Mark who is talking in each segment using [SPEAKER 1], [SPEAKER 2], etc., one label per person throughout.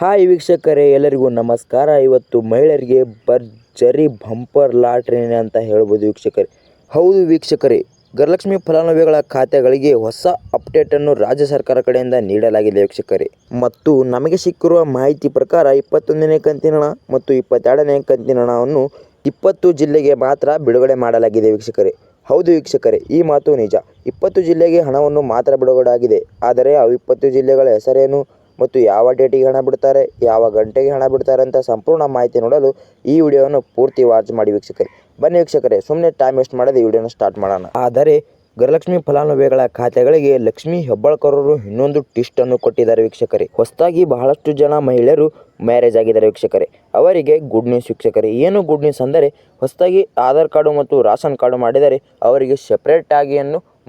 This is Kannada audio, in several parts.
[SPEAKER 1] ಹಾಯ್ ವೀಕ್ಷಕರೇ, ಎಲ್ಲರಿಗೂ ನಮಸ್ಕಾರ. ಇವತ್ತು ಮಹಿಳೆಯರಿಗೆ ಭರ್ಜರಿ ಬಂಪರ್ ಲಾಟ್ರಿ ಅಂತ ಹೇಳ್ಬೋದು ವೀಕ್ಷಕರೇ. ಹೌದು ವೀಕ್ಷಕರೇ, ಗೃಹಲಕ್ಷ್ಮಿ ಫಲಾನುಭವಿಗಳ ಖಾತೆಗಳಿಗೆ ಹೊಸ ಅಪ್ಡೇಟನ್ನು ರಾಜ್ಯ ಸರ್ಕಾರ ಕಡೆಯಿಂದ ನೀಡಲಾಗಿದೆ ವೀಕ್ಷಕರೇ. ಮತ್ತು ನಮಗೆ ಸಿಕ್ಕಿರುವ ಮಾಹಿತಿ ಪ್ರಕಾರ 21ನೇ ಕಂತಿನ ಹಣ ಮತ್ತು 22ನೇ ಕಂತಿನ ಹಣವನ್ನು 20 ಜಿಲ್ಲೆಗೆ ಮಾತ್ರ ಬಿಡುಗಡೆ ಮಾಡಲಾಗಿದೆ ವೀಕ್ಷಕರೇ. ಹೌದು ವೀಕ್ಷಕರೇ, ಈ ಮಾತು ನಿಜ. 20 ಜಿಲ್ಲೆಗೆ ಹಣವನ್ನು ಮಾತ್ರ ಬಿಡುಗಡೆ ಆಗಿದೆ. ಆದರೆ ಆ 20 ಜಿಲ್ಲೆಗಳ ಹೆಸರೇನು ಮತ್ತು ಯಾವ ಡೇಟಿಗೆ ಹಣ ಬಿಡ್ತಾರೆ, ಯಾವ ಗಂಟೆಗೆ ಹಣ ಬಿಡ್ತಾರೆ ಅಂತ ಸಂಪೂರ್ಣ ಮಾಹಿತಿ ನೋಡಲು ಈ ವಿಡಿಯೋವನ್ನು ಪೂರ್ತಿ ವಾಚ್ ಮಾಡಿ ವೀಕ್ಷಕರೇ. ಬನ್ನಿ ವೀಕ್ಷಕರೇ, ಸುಮ್ಮನೆ ಟೈಮ್ ವೇಸ್ಟ್ ಮಾಡದೆ ಈ ವಿಡಿಯೋನ ಸ್ಟಾರ್ಟ್ ಮಾಡೋಣ. ಆದರೆ ಗೃಹಲಕ್ಷ್ಮಿ ಫಲಾನುಭವಿಗಳ ಖಾತೆಗಳಿಗೆ ಲಕ್ಷ್ಮೀ ಹೆಬ್ಬಾಳ್ಕರವರು ಇನ್ನೊಂದು ಟ್ವಿಸ್ಟ್ ಅನ್ನು ಕೊಟ್ಟಿದ್ದಾರೆ ವೀಕ್ಷಕರೇ. ಹೊಸದಾಗಿ ಬಹಳಷ್ಟು ಜನ ಮಹಿಳೆಯರು ಮ್ಯಾರೇಜ್ ಆಗಿದ್ದಾರೆ ವೀಕ್ಷಕರೇ. ಅವರಿಗೆ ಗುಡ್ ನ್ಯೂಸ್ ವೀಕ್ಷಕರೇ. ಏನು ಗುಡ್ ನ್ಯೂಸ್ ಅಂದರೆ, ಹೊಸದಾಗಿ ಆಧಾರ್ ಕಾರ್ಡು ಮತ್ತು ರಾಷನ್ ಕಾರ್ಡು ಮಾಡಿದರೆ ಅವರಿಗೆ ಸೆಪರೇಟ್ ಆಗಿ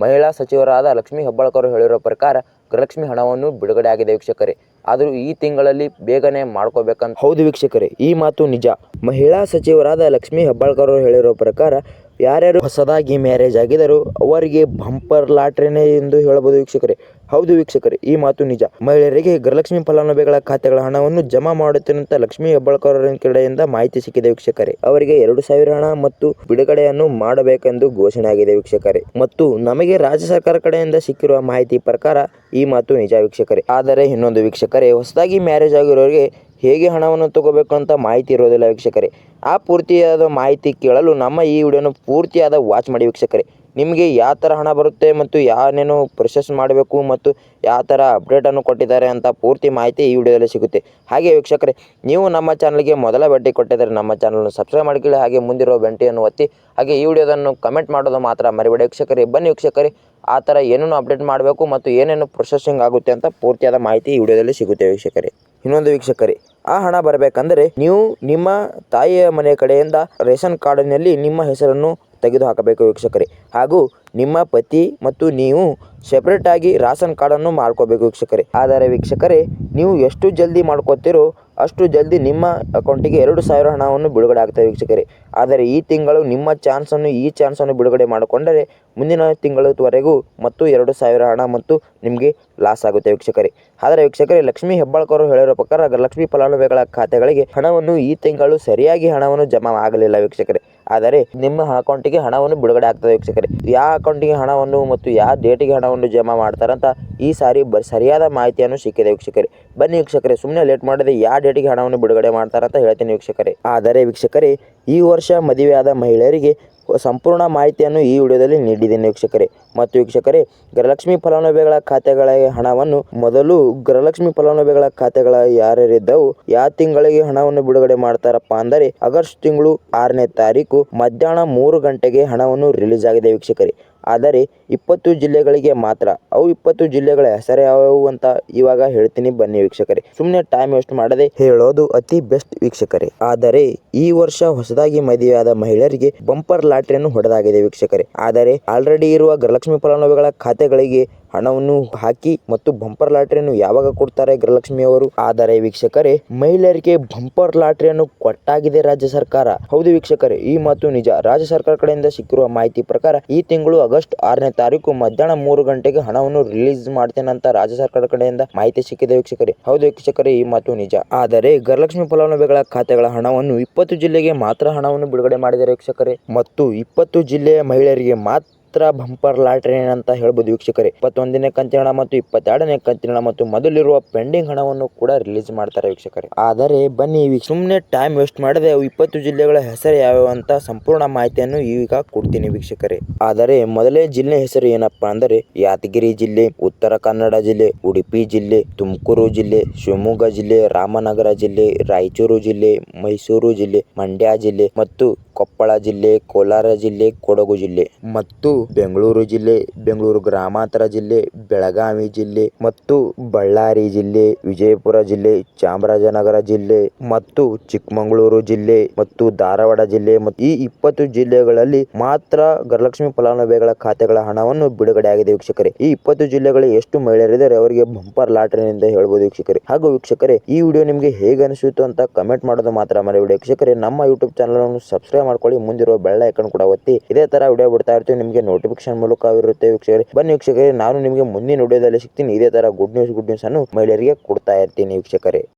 [SPEAKER 1] ಮಹಿಳಾ ಸಚಿವರಾದ ಲಕ್ಷ್ಮೀ ಹೆಬ್ಬಾಳ್ಕರ್ ಹೇಳಿರೋ ಪ್ರಕಾರ ಗೃಹಲಕ್ಷ್ಮಿ ಹಣವನ್ನು ಬಿಡುಗಡೆ ಆಗಿದೆ ವೀಕ್ಷಕರೇ. ಆದರೂ ಈ ತಿಂಗಳಲ್ಲಿ ಬೇಗನೆ ಮಾಡ್ಕೋಬೇಕಂತ. ಹೌದು ವೀಕ್ಷಕರೇ, ಈ ಮಾತು ನಿಜ. ಮಹಿಳಾ ಸಚಿವರಾದ ಲಕ್ಷ್ಮೀ ಹೆಬ್ಬಾಳ್ಕರ್ ಹೇಳಿರೋ ಪ್ರಕಾರ ಯಾರ್ಯಾರು ಹೊಸದಾಗಿ ಮ್ಯಾರೇಜ್ ಆಗಿದರೂ ಅವರಿಗೆ ಬಂಪರ್ ಲಾಟ್ರಿನೇ ಎಂದು ಹೇಳಬಹುದು ವೀಕ್ಷಕರೇ. ಹೌದು ವೀಕ್ಷಕರೇ, ಈ ಮಾತು ನಿಜ. ಮಹಿಳೆಯರಿಗೆ ಗೃಹಲಕ್ಷ್ಮಿ ಫಲಾನುಭವಿಗಳ ಖಾತೆಗಳ ಹಣವನ್ನು ಜಮಾ ಮಾಡುತ್ತೇನಂತ ಲಕ್ಷ್ಮೀ ಹೆಬ್ಬಾಳ್ಕರ್ ಕಡೆಯಿಂದ ಮಾಹಿತಿ ಸಿಕ್ಕಿದೆ ವೀಕ್ಷಕರೇ. ಅವರಿಗೆ 2,000 ಹಣ ಮತ್ತು ಬಿಡುಗಡೆಯನ್ನು ಮಾಡಬೇಕೆಂದು ಘೋಷಣೆ ಆಗಿದೆ ವೀಕ್ಷಕರೇ. ಮತ್ತು ನಮಗೆ ರಾಜ್ಯ ಸರ್ಕಾರ ಕಡೆಯಿಂದ ಸಿಕ್ಕಿರುವ ಮಾಹಿತಿ ಪ್ರಕಾರ ಈ ಮಾತು ನಿಜ ವೀಕ್ಷಕರೇ. ಆದರೆ ಇನ್ನೊಂದು ವೀಕ್ಷಕರೇ, ಹೊಸದಾಗಿ ಮ್ಯಾರೇಜ್ ಆಗಿರೋರಿಗೆ ಹೇಗೆ ಹಣವನ್ನು ತಗೋಬೇಕು ಅಂತ ಮಾಹಿತಿ ಇರೋದಿಲ್ಲ ವೀಕ್ಷಕರೇ. ಆ ಪೂರ್ತಿಯಾದ ಮಾಹಿತಿ ಕೇಳಲು ನಮ್ಮ ಈ ವಿಡಿಯೋನ ಪೂರ್ತಿಯಾದ ವಾಚ್ ಮಾಡಿ ವೀಕ್ಷಕರೇ. ನಿಮಗೆ ಯಾವ ಥರ ಹಣ ಬರುತ್ತೆ ಮತ್ತು ಯಾವನೇನು ಪ್ರೊಸೆಸ್ ಮಾಡಬೇಕು ಮತ್ತು ಯಾವ ಥರ ಅಪ್ಡೇಟನ್ನು ಕೊಟ್ಟಿದ್ದಾರೆ ಅಂತ ಪೂರ್ತಿ ಮಾಹಿತಿ ಈ ವಿಡಿಯೋದಲ್ಲಿ ಸಿಗುತ್ತೆ. ಹಾಗೆ ವೀಕ್ಷಕರೇ, ನೀವು ನಮ್ಮ ಚಾನಲ್ಗೆ ಮೊದಲ ಭೇಟಿ ಕೊಟ್ಟಿದ್ದಾರೆ ನಮ್ಮ ಚಾನಲ್ನ ಸಬ್ಸ್ಕ್ರೈಬ್ ಮಾಡಿಕೊಳ್ಳಿ. ಹಾಗೆ ಮುಂದಿರೋ ಬೆಂಟಿಯನ್ನು ಒತ್ತಿ. ಹಾಗೆ ಈ ವಿಡಿಯೋದನ್ನು ಕಮೆಂಟ್ ಮಾಡೋದು ಮಾತ್ರ ಮರಿಬೇಡಿ ವೀಕ್ಷಕರೇ. ಬನ್ನಿ ವೀಕ್ಷಕರೇ, ಆ ಥರ ಏನೇನು ಅಪ್ಡೇಟ್ ಮಾಡಬೇಕು ಮತ್ತು ಏನೇನು ಪ್ರೊಸೆಸಿಂಗ್ ಆಗುತ್ತೆ ಅಂತ ಪೂರ್ತಿಯಾದ ಮಾಹಿತಿ ಈ ವಿಡಿಯೋದಲ್ಲಿ ಸಿಗುತ್ತೆ ವೀಕ್ಷಕರೇ. ಇನ್ನೊಂದು ವೀಕ್ಷಕರೇ, ಆ ಹಣ ಬರಬೇಕಂದರೆ ನೀವು ನಿಮ್ಮ ತಾಯಿಯ ಮನೆ ಕಡೆಯಿಂದ ರೇಷನ್ ಕಾರ್ಡಿನಲ್ಲಿ ನಿಮ್ಮ ಹೆಸರನ್ನು ತೆಗೆದು ಹಾಕಬೇಕು ವೀಕ್ಷಕರೇ. ಹಾಗೂ ನಿಮ್ಮ ಪತಿ ಮತ್ತು ನೀವು ಸೆಪ್ರೇಟಾಗಿ ರಾಷನ್ ಕಾರ್ಡನ್ನು ಮಾಡ್ಕೋಬೇಕು ವೀಕ್ಷಕರೇ. ಆದರೆ ವೀಕ್ಷಕರೇ, ನೀವು ಎಷ್ಟು ಜಲ್ದಿ ಮಾಡ್ಕೋತೀರೋ ಅಷ್ಟು ಜಲ್ದಿ ನಿಮ್ಮ ಅಕೌಂಟಿಗೆ 2,000 ಹಣವನ್ನು ಬಿಡುಗಡೆ ಆಗ್ತದೆ ವೀಕ್ಷಕರೇ. ಆದರೆ ಈ ತಿಂಗಳು ನಿಮ್ಮ ಚಾನ್ಸನ್ನು ಬಿಡುಗಡೆ ಮಾಡಿಕೊಂಡರೆ ಮುಂದಿನ ತಿಂಗಳವರೆಗೂ ಮತ್ತು 2,000 ಹಣ ಮತ್ತು ನಿಮಗೆ ಲಾಸ್ ಆಗುತ್ತೆ ವೀಕ್ಷಕರೇ. ಆದರೆ ವೀಕ್ಷಕರೇ, ಲಕ್ಷ್ಮೀ ಹೆಬ್ಬಾಳ್ಕರ್ ಹೇಳಿರೋ ಪ್ರಕಾರ ಗೃಹಲಕ್ಷ್ಮಿ ಫಲಾನುಭವಿಗಳ ಖಾತೆಗಳಿಗೆ ಹಣವನ್ನು ಈ ತಿಂಗಳು ಸರಿಯಾಗಿ ಹಣವನ್ನು ಜಮಾ ಆಗಲಿಲ್ಲ ವೀಕ್ಷಕರೇ. ಆದರೆ ನಿಮ್ಮ ಅಕೌಂಟಿಗೆ ಹಣವನ್ನು ಬಿಡುಗಡೆ ಆಗ್ತದೆ ವೀಕ್ಷಕರೇ. ಯಾವ ಅಕೌಂಟಿಗೆ ಹಣವನ್ನು ಮತ್ತು ಯಾವ ಡೇಟಿಗೆ ಹಣವನ್ನು ಜಮಾ ಮಾಡ್ತಾರಂತ ಈ ಸಾರಿ ಸರಿಯಾದ ಮಾಹಿತಿಯನ್ನು ಸಿಕ್ಕಿದೆ ವೀಕ್ಷಕರೇ. ಬನ್ನಿ ವೀಕ್ಷಕರೇ, ಸುಮ್ಮನೆ ಲೇಟ್ ಮಾಡದೆ ಯಾವ ಡೇಟಿಗೆ ಹಣವನ್ನು ಬಿಡುಗಡೆ ಮಾಡ್ತಾರಂತ ಹೇಳ್ತೀನಿ ವೀಕ್ಷಕರೇ. ಆದರೆ ವೀಕ್ಷಕರೇ, ಈ ವರ್ಷ ಮದುವೆಯಾದ ಮಹಿಳೆಯರಿಗೆ ಸಂಪೂರ್ಣ ಮಾಹಿತಿಯನ್ನು ಈ ವಿಡಿಯೋದಲ್ಲಿ ನೀಡಿದ್ದೇನೆ ವೀಕ್ಷಕರೇ. ಮತ್ತು ವೀಕ್ಷಕರೇ, ಗೃಹಲಕ್ಷ್ಮಿ ಫಲಾನುಭವಿಗಳ ಖಾತೆಗಳ ಹಣವನ್ನು ಮೊದಲು ಗೃಹಲಕ್ಷ್ಮಿ ಫಲಾನುಭವಿಗಳ ಖಾತೆಗಳ ಯಾರ್ಯಾರಿದ್ದವು ಯಾವ ತಿಂಗಳಿಗೆ ಹಣವನ್ನು ಬಿಡುಗಡೆ ಮಾಡ್ತಾರಪ್ಪ ಅಂದರೆ ಆಗಸ್ಟ್ ತಿಂಗಳು 6ನೇ ತಾರೀಕು ಮಧ್ಯಾಹ್ನ 3 ಗಂಟೆಗೆ ಹಣವನ್ನು ರಿಲೀಸ್ ಆಗಿದೆ ವೀಕ್ಷಕರೇ. ಆದರೆ 20 ಜಿಲ್ಲೆಗಳಿಗೆ ಮಾತ್ರ. ಅವು 20 ಜಿಲ್ಲೆಗಳ ಹೆಸರು ಯಾವುವು ಅಂತ ಇವಾಗ ಹೇಳ್ತೀನಿ, ಬನ್ನಿ ವೀಕ್ಷಕರೇ. ಸುಮ್ಮನೆ ಟೈಮ್ ವೇಸ್ಟ್ ಮಾಡದೆ ಹೇಳೋದು ಅತಿ ಬೆಸ್ಟ್ ವೀಕ್ಷಕರೇ. ಆದರೆ ಈ ವರ್ಷ ಹೊಸದಾಗಿ ಮದುವೆಯಾದ ಮಹಿಳೆಯರಿಗೆ ಬಂಪರ್ ಲಾಟ್ರಿಯನ್ನು ಹೊಡೆದಾಗಿದೆ ವೀಕ್ಷಕರೇ. ಆದರೆ ಆಲ್ರೆಡಿ ಇರುವ ಗೃಹಲಕ್ಷ್ಮಿ ಫಲಾನುಭವಿಗಳ ಖಾತೆಗಳಿಗೆ ಹಣವನ್ನು ಹಾಕಿ ಮತ್ತು ಬಂಪರ್ ಲಾಟ್ರಿಯನ್ನು ಯಾವಾಗ ಕೊಡ್ತಾರೆ ಗೃಹಲಕ್ಷ್ಮಿ ಅವರು. ಆದರೆ ವೀಕ್ಷಕರೇ, ಮಹಿಳೆಯರಿಗೆ ಬಂಪರ್ ಲಾಟ್ರಿಯನ್ನು ಕೊಟ್ಟಾಗಿದೆ ರಾಜ್ಯ ಸರ್ಕಾರ. ಹೌದು ವೀಕ್ಷಕರೇ, ಈ ಮಾತು ನಿಜ. ರಾಜ್ಯ ಸರ್ಕಾರ ಕಡೆಯಿಂದ ಸಿಕ್ಕಿರುವ ಮಾಹಿತಿ ಪ್ರಕಾರ ಈ ತಿಂಗಳು ಆಗಸ್ಟ್ 6ನೇ ತಾರೀಕು ಮಧ್ಯಾಹ್ನ 3 ಗಂಟೆಗೆ ಹಣವನ್ನು ರಿಲೀಸ್ ಮಾಡ್ತೇನಂತ ರಾಜ್ಯ ಸರ್ಕಾರ ಕಡೆಯಿಂದ ಮಾಹಿತಿ ಸಿಕ್ಕಿದೆ ವೀಕ್ಷಕರೇ. ಹೌದು ವೀಕ್ಷಕರೇ, ಈ ಮಾತು ನಿಜ. ಆದರೆ ಗೃಹಲಕ್ಷ್ಮಿ ಫಲಾನುಭವಿಗಳ ಖಾತೆಗಳ ಹಣವನ್ನು 20 ಜಿಲ್ಲೆಗೆ ಮಾತ್ರ ಹಣವನ್ನು ಬಿಡುಗಡೆ ಮಾಡಿದ್ದಾರೆ ವೀಕ್ಷಕರೇ. ಮತ್ತು 20 ಜಿಲ್ಲೆಯ ಮಹಿಳೆಯರಿಗೆ ಮಾತ್ರ ಬಂಪರ್ ಲಾಟ್ರಿ ಅಂತ ಹೇಳ್ಬೋದು ವೀಕ್ಷಕರೇ. 21ನೇ ಕಂತಿನ ಹಣ ಮತ್ತು 22ನೇ ಕಂತಿನ ಹಣ ಮತ್ತು ಮೊದಲಿರುವ ಪೆಂಡಿಂಗ್ ಹಣವನ್ನು ಕೂಡ ರಿಲೀಸ್ ಮಾಡ್ತಾರೆ ವೀಕ್ಷಕರೇ. ಆದರೆ ಬನ್ನಿ ಸುಮ್ಮನೆ ಟೈಮ್ ವೇಸ್ಟ್ ಮಾಡದೆ 20 ಜಿಲ್ಲೆಗಳ ಹೆಸರು ಯಾವ್ಯಾವ ಅಂತ ಸಂಪೂರ್ಣ ಮಾಹಿತಿಯನ್ನು ಈಗ ಕೊಡ್ತೀನಿ ವೀಕ್ಷಕರೇ. ಆದರೆ ಮೊದಲೇ ಜಿಲ್ಲೆ ಹೆಸರು ಏನಪ್ಪಾ ಅಂದರೆ ಯಾದಗಿರಿ ಜಿಲ್ಲೆ, ಉತ್ತರ ಕನ್ನಡ ಜಿಲ್ಲೆ, ಉಡುಪಿ ಜಿಲ್ಲೆ, ತುಮಕೂರು ಜಿಲ್ಲೆ, ಶಿವಮೊಗ್ಗ ಜಿಲ್ಲೆ, ರಾಮನಗರ ಜಿಲ್ಲೆ, ರಾಯಚೂರು ಜಿಲ್ಲೆ, ಮೈಸೂರು ಜಿಲ್ಲೆ, ಮಂಡ್ಯ ಜಿಲ್ಲೆ ಮತ್ತು ಕೊಪ್ಪಳ ಜಿಲ್ಲೆ, ಕೋಲಾರ ಜಿಲ್ಲೆ, ಕೊಡಗು ಜಿಲ್ಲೆ ಮತ್ತು ಬೆಂಗಳೂರು ಜಿಲ್ಲೆ, ಬೆಂಗಳೂರು ಗ್ರಾಮಾಂತರ ಜಿಲ್ಲೆ, ಬೆಳಗಾವಿ ಜಿಲ್ಲೆ ಮತ್ತು ಬಳ್ಳಾರಿ ಜಿಲ್ಲೆ, ವಿಜಯಪುರ ಜಿಲ್ಲೆ, ಚಾಮರಾಜನಗರ ಜಿಲ್ಲೆ ಮತ್ತು ಚಿಕ್ಕಮಗಳೂರು ಜಿಲ್ಲೆ ಮತ್ತು ಧಾರವಾಡ ಜಿಲ್ಲೆ ಮತ್ತು ಈ 20 ಜಿಲ್ಲೆಗಳಲ್ಲಿ ಮಾತ್ರ ಗೃಹಲಕ್ಷ್ಮಿ ಫಲಾನುಭವಿಗಳ ಖಾತೆಗಳ ಹಣವನ್ನು ಬಿಡುಗಡೆ ಆಗಿದೆ ವೀಕ್ಷಕರೇ. ಈ 20 ಜಿಲ್ಲೆಗಳಲ್ಲಿ ಎಷ್ಟು ಮಹಿಳೆಯರಿದ್ದಾರೆ ಅವರಿಗೆ ಬಂಪರ್ ಲಾಟ್ರಿ ಎಂದು ಹೇಳ್ಬೋದು ವೀಕ್ಷಕರೇ. ಹಾಗೂ ವೀಕ್ಷಕರೇ, ಈ ವಿಡಿಯೋ ನಿಮಗೆ ಹೇಗೆ ಅನಿಸಿತು ಅಂತ ಕಮೆಂಟ್ ಮಾಡೋದು ಮಾತ್ರ ಮರಿಬೇಡಿ ವೀಕ್ಷಕರೇ. ನಮ್ಮ ಯೂಟ್ಯೂಬ್ ಚಾನಲ್ ಅನ್ನು ಸಬ್ಸ್ಕ್ರೈಬ್ ಮಾಡ್ಕೊಳ್ಳಿ, ಮುಂದಿರೋ ಬೆಲ್ ಐಕಾನ್ ಕೂಡ ಒತ್ತಿ. ಇದೇ ತರ ವಿಡಿಯೋ ಬಿಡ್ತಾ ಇರ್ತೀವಿ, ನಿಮಗೆ ನೋಟಿಫಿಕೇಶನ್ ಮೂಲಕ ಇರುತ್ತೆ ವೀಕ್ಷಕರೇ. ಬನ್ನಿ ವೀಕ್ಷಕರೇ, ನಾನು ನಿಮಗೆ ಮುಂದಿನ ವಿಡಿಯೋದಲ್ಲಿ ಸಿಗ್ತೀನಿ. ಇದೇ ತರ ಗುಡ್ ನ್ಯೂಸ್ ಅನ್ನು ಮಹಿಳೆಯರಿಗೆ ಕೊಡ್ತಾ ಇರ್ತೀನಿ ವೀಕ್ಷಕರೇ.